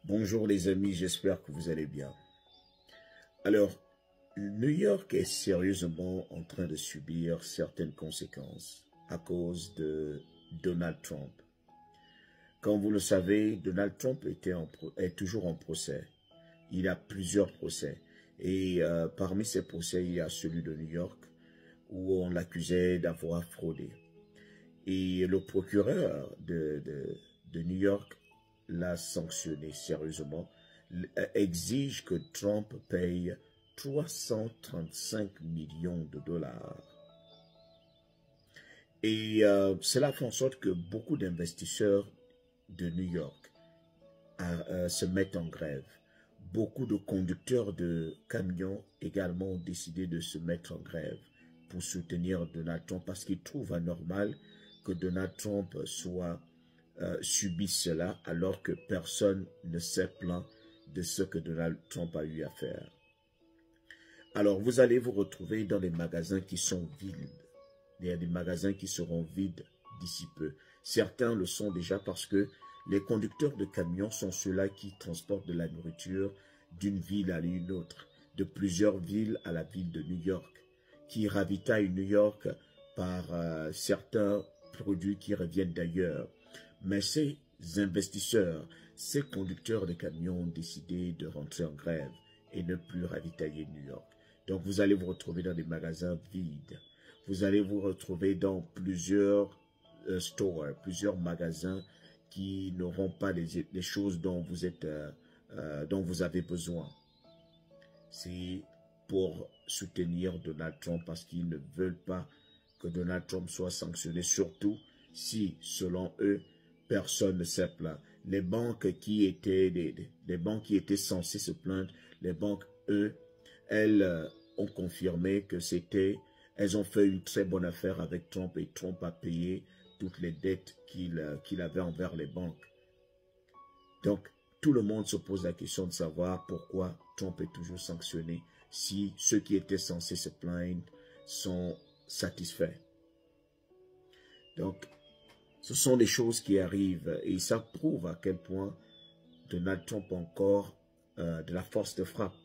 Bonjour les amis, j'espère que vous allez bien. Alors, New York est sérieusement en train de subir certaines conséquences à cause de Donald Trump. Comme vous le savez, Donald Trump est toujours en procès. Il a plusieurs procès. Et parmi ces procès, il y a celui de New York où on l'accusait d'avoir fraudé. Et le procureur de New York l'a sanctionné sérieusement, exige que Trump paye 335 millions de dollars. Et cela fait en sorte que beaucoup d'investisseurs de New York se mettent en grève. Beaucoup de conducteurs de camions également ont décidé de se mettre en grève pour soutenir Donald Trump parce qu'ils trouvent anormal que Donald Trump subisse cela alors que personne ne s'est plaint de ce que Donald Trump a eu à faire. Alors vous allez vous retrouver dans des magasins qui sont vides. Il y a des magasins qui seront vides d'ici peu. Certains le sont déjà parce que les conducteurs de camions sont ceux-là qui transportent de la nourriture d'une ville à une autre, de plusieurs villes à la ville de New York, qui ravitaillent New York par certains produits qui reviennent d'ailleurs. Mais ces investisseurs, ces conducteurs de camions ont décidé de rentrer en grève et ne plus ravitailler New York. Donc vous allez vous retrouver dans des magasins vides. Vous allez vous retrouver dans plusieurs stores, plusieurs magasins qui n'auront pas les choses dont vous avez besoin. C'est pour soutenir Donald Trump parce qu'ils ne veulent pas que Donald Trump soit sanctionné, surtout si, selon eux, personne ne s'est plaint. Les banques qui étaient censées se plaindre, les banques, eux, elles ont confirmé que elles ont fait une très bonne affaire avec Trump et Trump a payé toutes les dettes qu'il avait envers les banques. Donc, tout le monde se pose la question de savoir pourquoi Trump est toujours sanctionné si ceux qui étaient censés se plaindre sont satisfaits. Donc, ce sont des choses qui arrivent et ça prouve à quel point Donald Trump a encore de la force de frappe.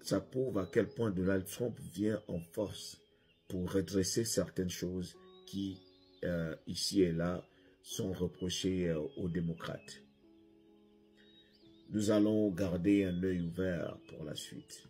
Ça prouve à quel point Donald Trump vient en force pour redresser certaines choses qui, ici et là, sont reprochées aux démocrates. Nous allons garder un œil ouvert pour la suite.